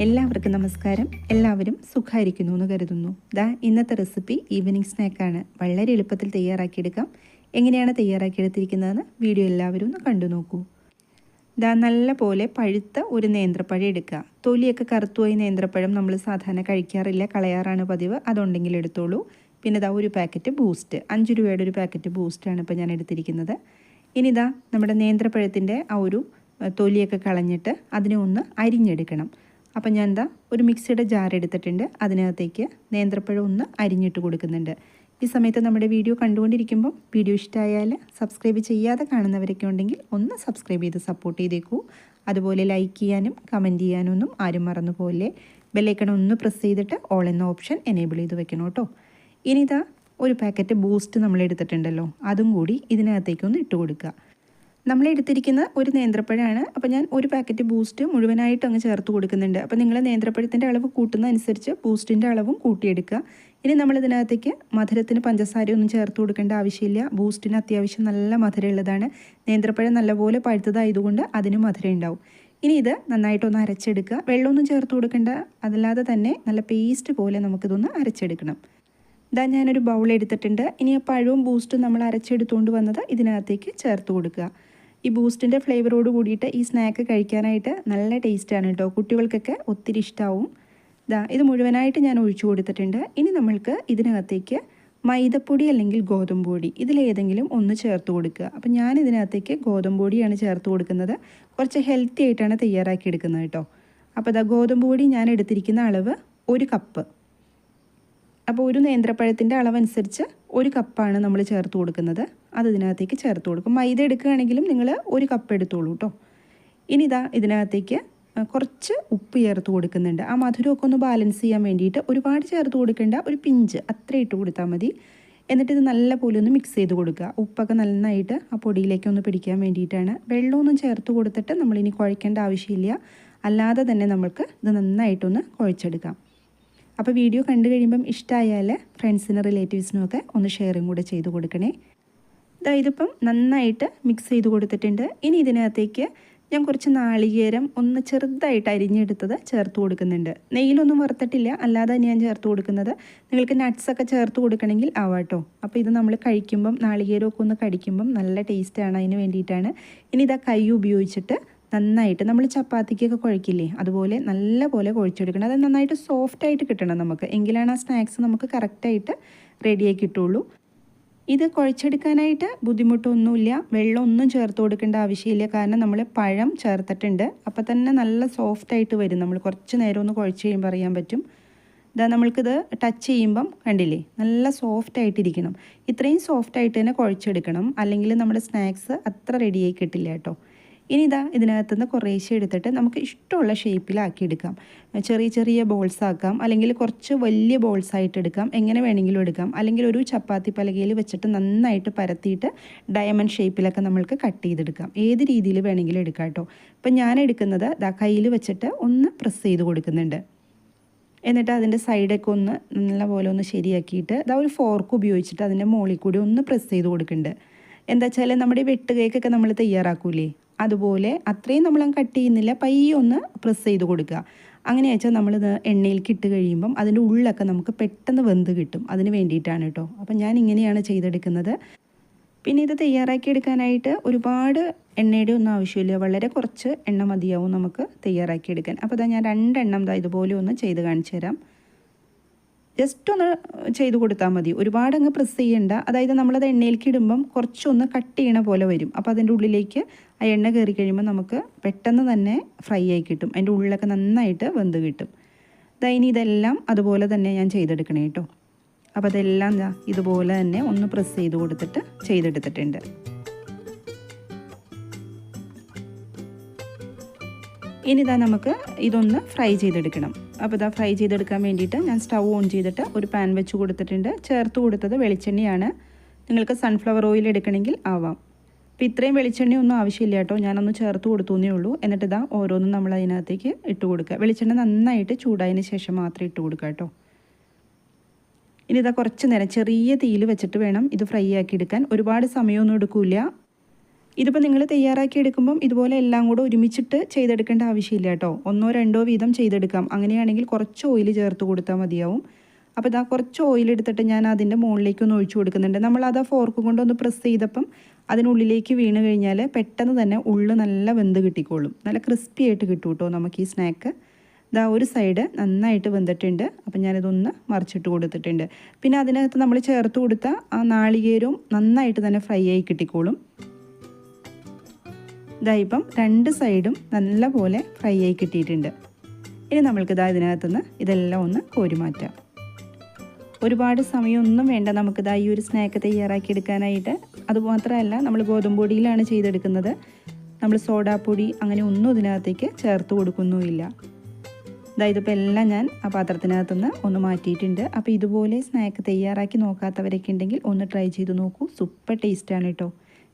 എല്ലാവർക്കും നമസ്കാരം. എല്ലാവരും സുഖമായിരിക്കുന്നു എന്ന് കരുതുന്നു. ഇന്നത്തെ റെസിപ്പി ഈവനിങ് സ്നാക്കാണ്. വളരെ എളുപ്പത്തിൽ തയ്യാറാക്കിയെടുക്കാം. എങ്ങനെയാണ് തയ്യാറാക്കിയെടുത്തിരിക്കുന്നതെന്ന് വീഡിയോ എല്ലാവരും ഒന്ന് കണ്ടു നോക്കൂ. നല്ല പോലെ പഴുത്ത ഒരു നേന്ത്രപ്പഴം എടുക്കുക. തൊലിയൊക്കെ കറുത്തുപോയി നേന്ത്രപ്പഴം നമ്മൾ സാധാരണ കഴിക്കാറില്ല, കളയാറാണ് പതിവ്. അതുണ്ടെങ്കിൽ എടുത്തോളൂ. പിന്നെ ഒരു പാക്കറ്റ് ബൂസ്റ്റ്, 5 രൂപയുടെ ഒരു പാക്കറ്റ് ബൂസ്റ്റാണ് ഇപ്പോൾ ഞാൻ എടുത്തിരിക്കുന്നത്. ഇനി നമ്മുടെ നേന്ത്രപ്പഴത്തിൻ്റെ ആ ഒരു തൊലിയൊക്കെ കളഞ്ഞിട്ട് അതിനെ ഒന്ന് അരിഞ്ഞെടുക്കണം. അപ്പം ഞാൻ ഒരു മിക്സിയുടെ ജാർ എടുത്തിട്ടുണ്ട്. അതിനകത്തേക്ക് നേന്ത്രപ്പഴം ഒന്ന് അരിഞ്ഞിട്ട് കൊടുക്കുന്നുണ്ട്. ഈ സമയത്ത് നമ്മുടെ വീഡിയോ കണ്ടുകൊണ്ടിരിക്കുമ്പോൾ വീഡിയോ ഇഷ്ടമായാൽ സബ്സ്ക്രൈബ് ചെയ്യാതെ കാണുന്നവരൊക്കെ ഉണ്ടെങ്കിൽ ഒന്ന് സബ്സ്ക്രൈബ് ചെയ്ത് സപ്പോർട്ട് ചെയ്തേക്കൂ. അതുപോലെ ലൈക്ക് ചെയ്യാനും കമൻറ്റ് ചെയ്യാനൊന്നും ആരും മറന്നുപോലെ ബെല്ലൈക്കൺ ഒന്ന് പ്രസ് ചെയ്തിട്ട് ഓൾ എന്ന ഓപ്ഷൻ എനേബിൾ ചെയ്ത് വെക്കണം കേട്ടോ. ഇനി ഒരു പാക്കറ്റ് ബൂസ്റ്റ് നമ്മൾ എടുത്തിട്ടുണ്ടല്ലോ, അതും കൂടി ഇതിനകത്തേക്കൊന്ന് ഇട്ട് കൊടുക്കുക. നമ്മളെടുത്തിരിക്കുന്ന ഒരു നേന്ത്രപ്പഴമാണ്. അപ്പോൾ ഞാൻ ഒരു പാക്കറ്റ് ബൂസ്റ്റ് മുഴുവനായിട്ട് അങ്ങ് ചേർത്ത് കൊടുക്കുന്നുണ്ട്. അപ്പോൾ നിങ്ങൾ നേന്ത്രപ്പഴത്തിൻ്റെ അളവ് കൂട്ടുന്നതനുസരിച്ച് ബൂസ്റ്റിൻ്റെ അളവും കൂട്ടിയെടുക്കുക. ഇനി നമ്മളിതിനകത്തേക്ക് മധുരത്തിന് പഞ്ചസാരയൊന്നും ചേർത്ത് കൊടുക്കേണ്ട ആവശ്യമില്ല. ബൂസ്റ്റിന് അത്യാവശ്യം നല്ല മധുരമുള്ളതാണ്. നേന്ത്രപ്പഴം നല്ലപോലെ പഴുത്തതായതുകൊണ്ട് അതിന് മധുരം ഉണ്ടാവും. ഇനി ഇത് നന്നായിട്ടൊന്ന് അരച്ചെടുക്കുക. വെള്ളമൊന്നും ചേർത്ത് കൊടുക്കേണ്ട, അതല്ലാതെ തന്നെ നല്ല പേസ്റ്റ് പോലെ നമുക്കിതൊന്ന് അരച്ചെടുക്കണം. ഞാനൊരു ബൗൾ എടുത്തിട്ടുണ്ട്. ഇനി ആ പഴവും ബൂസ്റ്റും നമ്മൾ അരച്ചെടുത്തുകൊണ്ട് വന്നത് ഇതിനകത്തേക്ക് ചേർത്ത് കൊടുക്കുക. ഈ ബൂസ്റ്റിൻ്റെ ഫ്ലേവറോട് കൂടിയിട്ട് ഈ സ്നാക്ക് കഴിക്കാനായിട്ട് നല്ല ടേസ്റ്റാണ് കേട്ടോ. കുട്ടികൾക്കൊക്കെ ഒത്തിരി ഇഷ്ടമാവും. ഇത് മുഴുവനായിട്ട് ഞാൻ ഒഴിച്ചു കൊടുത്തിട്ടുണ്ട്. ഇനി നമ്മൾക്ക് ഇതിനകത്തേക്ക് മൈദപ്പൊടി അല്ലെങ്കിൽ ഗോതമ്പ് പൊടി, ഇതിലേതെങ്കിലും ഒന്ന് ചേർത്ത് കൊടുക്കുക. അപ്പം ഞാൻ ഇതിനകത്തേക്ക് ഗോതമ്പ് പൊടിയാണ് ചേർത്ത് കൊടുക്കുന്നത്. കുറച്ച് ഹെൽത്തി ആയിട്ടാണ് തയ്യാറാക്കിയെടുക്കുന്നത് കേട്ടോ. അപ്പോൾ ഗോതമ്പ് പൊടി ഞാൻ എടുത്തിരിക്കുന്ന അളവ് 1 കപ്പ്. അപ്പോൾ ഒരു നേന്ത്രപ്പഴത്തിൻ്റെ അളവനുസരിച്ച് 1 കപ്പാണ് നമ്മൾ ചേർത്ത് കൊടുക്കുന്നത്. അത് ഇതിനകത്തേക്ക് ചേർത്ത് കൊടുക്കും. മൈദ എടുക്കുകയാണെങ്കിലും നിങ്ങൾ 1 കപ്പ് എടുത്തോളൂ കേട്ടോ. ഇനി ഇതിനകത്തേക്ക് കുറച്ച് ഉപ്പ് ചേർത്ത് കൊടുക്കുന്നുണ്ട്. ആ മധുരമൊക്കെ ഒന്ന് ബാലൻസ് ചെയ്യാൻ വേണ്ടിയിട്ട്. ഒരുപാട് ചേർത്ത് കൊടുക്കേണ്ട, ഒരു പിഞ്ച് അത്ര ഇട്ട് കൊടുത്താൽ മതി. എന്നിട്ട് ഇത് നല്ല പോലെ ഒന്ന് മിക്സ് ചെയ്ത് കൊടുക്കുക. ഉപ്പൊക്കെ നന്നായിട്ട് ആ പൊടിയിലേക്ക് ഒന്ന് പിടിക്കാൻ വേണ്ടിയിട്ടാണ്. വെള്ളമൊന്നും ചേർത്ത് കൊടുത്തിട്ട് നമ്മളിനി കുഴയ്ക്കേണ്ട ആവശ്യമില്ല. അല്ലാതെ തന്നെ നമുക്ക് ഇത് നന്നായിട്ടൊന്ന് കുഴച്ചെടുക്കാം. അപ്പോൾ വീഡിയോ കണ്ടു കഴിയുമ്പം ഇഷ്ടമായാൽ ഫ്രണ്ട്സിനും റിലേറ്റീവ്സിനും ഒക്കെ ഒന്ന് ഷെയറും കൂടെ ചെയ്ത് കൊടുക്കണേ. ഇതിപ്പം നന്നായിട്ട് മിക്സ് ചെയ്ത് കൊടുത്തിട്ടുണ്ട്. ഇനി ഇതിനകത്തേക്ക് ഞാൻ കുറച്ച് നാളികേരം ഒന്ന് ചെറുതായിട്ട് അരിഞ്ഞെടുത്തത് ചേർത്ത് കൊടുക്കുന്നുണ്ട്. നെയ്യിലൊന്നും വറുത്തിട്ടില്ല, അല്ലാതെ ഞാൻ ചേർത്ത് കൊടുക്കുന്നത്. നിങ്ങൾക്ക് നട്ട്സൊക്കെ ചേർത്ത് കൊടുക്കണമെങ്കിൽ ആവാട്ടോ. അപ്പോൾ ഇത് നമ്മൾ കഴിക്കുമ്പം നാളികേരമൊക്കെ ഒന്ന് കടിക്കുമ്പം നല്ല ടേസ്റ്റാണ്, അതിന് വേണ്ടിയിട്ടാണ്. ഇനി കൈ ഉപയോഗിച്ചിട്ട് നന്നായിട്ട് നമ്മൾ ചപ്പാത്തിക്കൊക്കെ കുഴക്കില്ലേ, അതുപോലെ നല്ല പോലെ കുഴച്ചെടുക്കണം. അത് നന്നായിട്ട് സോഫ്റ്റായിട്ട് കിട്ടണം നമുക്ക്, എങ്കിലാണ് ആ സ്നാക്സ് നമുക്ക് കറക്റ്റായിട്ട് റെഡിയായി കിട്ടുള്ളൂ. ഇത് കുഴച്ചെടുക്കാനായിട്ട് ബുദ്ധിമുട്ടൊന്നുമില്ല. വെള്ളമൊന്നും ചേർത്ത് കൊടുക്കേണ്ട ആവശ്യമില്ല, കാരണം നമ്മൾ പഴം ചേർത്തിട്ടുണ്ട്. അപ്പോൾ തന്നെ നല്ല സോഫ്റ്റായിട്ട് വരും. നമ്മൾ കുറച്ച് നേരം ഒന്ന് കുഴച്ച് കഴിയുമ്പോൾ അറിയാൻ പറ്റും. നമ്മൾക്കിത് ടച്ച് ചെയ്യുമ്പം കണ്ടില്ലേ, നല്ല സോഫ്റ്റായിട്ടിരിക്കണം. ഇത്രയും സോഫ്റ്റായിട്ട് തന്നെ കുഴച്ചെടുക്കണം, അല്ലെങ്കിൽ നമ്മുടെ സ്നാക്സ് അത്ര റെഡിയായി കിട്ടില്ല കേട്ടോ. ഇനി ഇതിനകത്തുനിന്ന് കുറേശ്ശെ എടുത്തിട്ട് നമുക്ക് ഇഷ്ടമുള്ള ഷേപ്പിലാക്കിയെടുക്കാം. ചെറിയ ചെറിയ ബോൾസ് ആക്കാം, അല്ലെങ്കിൽ കുറച്ച് വലിയ ബോൾസ് ആയിട്ട് എടുക്കാം. എങ്ങനെ വേണമെങ്കിലും എടുക്കാം. അല്ലെങ്കിൽ ഒരു ചപ്പാത്തി പലകയിൽ വെച്ചിട്ട് നന്നായിട്ട് പരത്തിയിട്ട് ഡയമണ്ട് ഷേപ്പിലൊക്കെ നമ്മൾക്ക് കട്ട് ചെയ്തെടുക്കാം. ഏത് രീതിയിൽ വേണമെങ്കിലും എടുക്കാം കേട്ടോ. ഇപ്പം ഞാൻ എടുക്കുന്നത് കയ്യിൽ വെച്ചിട്ട് ഒന്ന് പ്രസ് ചെയ്ത് കൊടുക്കുന്നുണ്ട്. എന്നിട്ട് അതിൻ്റെ സൈഡൊക്കെ ഒന്ന് നല്ലപോലെ ഒന്ന് ശരിയാക്കിയിട്ട് ഒരു ഫോർക്ക് ഉപയോഗിച്ചിട്ട് അതിൻ്റെ മുകളിൽ കൂടി ഒന്ന് പ്രസ് ചെയ്ത് കൊടുക്കുന്നുണ്ട്. എന്താ വെച്ചാൽ നമ്മുടെ വെട്ട് കേക്കൊക്കെ നമ്മൾ തയ്യാറാക്കൂലേ, അതുപോലെ അത്രയും നമ്മൾ കട്ട് ചെയ്യുന്നില്ല, പയ്യെ ഒന്ന് പ്രസ് ചെയ്ത് കൊടുക്കുക. അങ്ങനെ വെച്ചാൽ നമ്മളിത് എണ്ണയിലേക്ക് ഇട്ട് കഴിയുമ്പം അതിൻ്റെ ഉള്ളൊക്കെ നമുക്ക് പെട്ടെന്ന് വെന്ത് കിട്ടും. അതിന് വേണ്ടിയിട്ടാണ് കേട്ടോ. അപ്പം ഞാൻ ഇങ്ങനെയാണ് ചെയ്തെടുക്കുന്നത്. പിന്നെ ഇത് തയ്യാറാക്കിയെടുക്കാനായിട്ട് ഒരുപാട് എണ്ണയുടെ ഒന്നും ആവശ്യമില്ല, വളരെ കുറച്ച് എണ്ണ മതിയാവും നമുക്ക് തയ്യാറാക്കിയെടുക്കാൻ. അപ്പോൾ ഞാൻ 2 എണ്ണം ഇതുപോലെ ഒന്ന് ചെയ്ത് കാണിച്ചു തരാം. ജസ്റ്റ് ഒന്ന് ചെയ്ത് കൊടുത്താൽ മതി, ഒരുപാട് അങ്ങ് പ്രസ് ചെയ്യണ്ട. അതായത് നമ്മളത് എണ്ണയിലേക്ക് ഇടുമ്പം കുറച്ചൊന്ന് കട്ട് ചെയ്യണ പോലെ വരും. അപ്പോൾ അതിൻ്റെ ഉള്ളിലേക്ക് ആ എണ്ണ കയറി കഴിയുമ്പോൾ നമുക്ക് പെട്ടെന്ന് തന്നെ ഫ്രൈ ആയി കിട്ടും. അതിൻ്റെ ഉള്ളിലൊക്കെ നന്നായിട്ട് വെന്ത് കിട്ടും. ഇനി ഇതെല്ലാം അതുപോലെ തന്നെ ഞാൻ ചെയ്തെടുക്കണേ കേട്ടോ. അപ്പോൾ അതെല്ലാം ഇതുപോലെ തന്നെ ഒന്ന് പ്രസ് ചെയ്ത് കൊടുത്തിട്ട് ചെയ്തെടുത്തിട്ടുണ്ട്. ഇനി നമുക്ക് ഇതൊന്ന് ഫ്രൈ ചെയ്തെടുക്കണം. അപ്പോൾ ഫ്രൈ ചെയ്തെടുക്കാൻ വേണ്ടിയിട്ട് ഞാൻ സ്റ്റൗ ഓൺ ചെയ്തിട്ട് ഒരു പാൻ വെച്ച് കൊടുത്തിട്ടുണ്ട്. ചേർത്ത് കൊടുത്തത് വെളിച്ചെണ്ണയാണ്. നിങ്ങൾക്ക് സൺഫ്ലവർ ഓയിൽ എടുക്കണമെങ്കിൽ ആവാം. അപ്പോൾ ഇത്രയും വെളിച്ചെണ്ണയൊന്നും ആവശ്യമില്ല കേട്ടോ, ഞാനൊന്ന് ചേർത്ത് കൊടുത്തേ ഉള്ളൂ. എന്നിട്ട് ഓരോന്നും നമ്മൾ അതിനകത്തേക്ക് ഇട്ട് കൊടുക്കുക. വെളിച്ചെണ്ണ നന്നായിട്ട് ചൂടായതിന് ശേഷം മാത്രം ഇട്ട് കൊടുക്കുക കേട്ടോ. ഇനി കുറച്ച് നേരം ചെറിയ തീയിൽ വെച്ചിട്ട് വേണം ഇത് ഫ്രൈ ആക്കി എടുക്കാൻ. ഒരുപാട് സമയമൊന്നും എടുക്കില്ല. ഇതിപ്പോൾ നിങ്ങൾ തയ്യാറാക്കി എടുക്കുമ്പം ഇതുപോലെ എല്ലാം കൂടെ ഒരുമിച്ചിട്ട് ചെയ്തെടുക്കേണ്ട ആവശ്യമില്ല കേട്ടോ. 1-2 വീതം ചെയ്തെടുക്കാം. അങ്ങനെയാണെങ്കിൽ കുറച്ച് ഓയിൽ ചേർത്ത് കൊടുത്താൽ മതിയാവും. അപ്പോൾ ഇതാ കുറച്ച് ഓയിൽ എടുത്തിട്ട് ഞാൻ അതിൻ്റെ മുകളിലേക്കൊന്ന് ഒഴിച്ചു കൊടുക്കുന്നുണ്ട്. നമ്മളത് ആ ഫോർക്ക് കൊണ്ടൊന്ന് പ്രസ് ചെയ്തപ്പം അതിനുള്ളിലേക്ക് വീണ് കഴിഞ്ഞാൽ പെട്ടെന്ന് തന്നെ ഉള്ളു നല്ല വെന്ത് കിട്ടിക്കോളും. നല്ല ക്രിസ്പി ആയിട്ട് കിട്ടും കേട്ടോ നമുക്ക് ഈ സ്നാക്ക്. ഇതാ ഒരു സൈഡ് നന്നായിട്ട് വെന്തിട്ടുണ്ട്. അപ്പം ഞാനിതൊന്ന് മറിച്ചിട്ട് കൊടുത്തിട്ടുണ്ട്. പിന്നെ അതിനകത്ത് നമ്മൾ ചേർത്ത് കൊടുത്ത ആ നാളികേരവും നന്നായിട്ട് തന്നെ ഫ്രൈ ആയി കിട്ടിക്കോളും. ഇതാ ഇപ്പം 2 സൈഡും നല്ല പോലെ ഫ്രൈ ആയി കിട്ടിയിട്ടുണ്ട്. ഇനി നമ്മൾക്കിതാ ഇതിനകത്തുനിന്ന് ഇതെല്ലാം ഒന്ന് കോരി മാറ്റാം. ഒരുപാട് സമയമൊന്നും വേണ്ട നമുക്കിതാ ഈ ഒരു സ്നാക്ക് തയ്യാറാക്കി എടുക്കാനായിട്ട്. അതുമാത്രമല്ല നമ്മൾ ഗോതമ്പ് പൊടിയിലാണ് ചെയ്തെടുക്കുന്നത്. നമ്മൾ സോഡാപ്പൊടി അങ്ങനെ ഒന്നും ഇതിനകത്തേക്ക് ചേർത്ത് കൊടുക്കുന്നുമില്ല. ഇതിപ്പോൾ എല്ലാം ഞാൻ ആ പാത്രത്തിനകത്തുനിന്ന് ഒന്ന് മാറ്റിയിട്ടുണ്ട്. അപ്പോൾ ഇതുപോലെ സ്നാക്ക് തയ്യാറാക്കി നോക്കാത്തവരൊക്കെ ഉണ്ടെങ്കിൽ ഒന്ന് ട്രൈ ചെയ്ത് നോക്കൂ. സൂപ്പർ ടേസ്റ്റാണ് കേട്ടോ.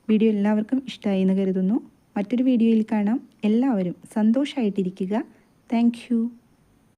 വീഡിയോ എല്ലാവർക്കും ഇഷ്ടമായി എന്ന് കരുതുന്നു. മറ്റൊരു വീഡിയോയിൽ കാണാം. എല്ലാവരും സന്തോഷമായിട്ടിരിക്കുക. Thank you.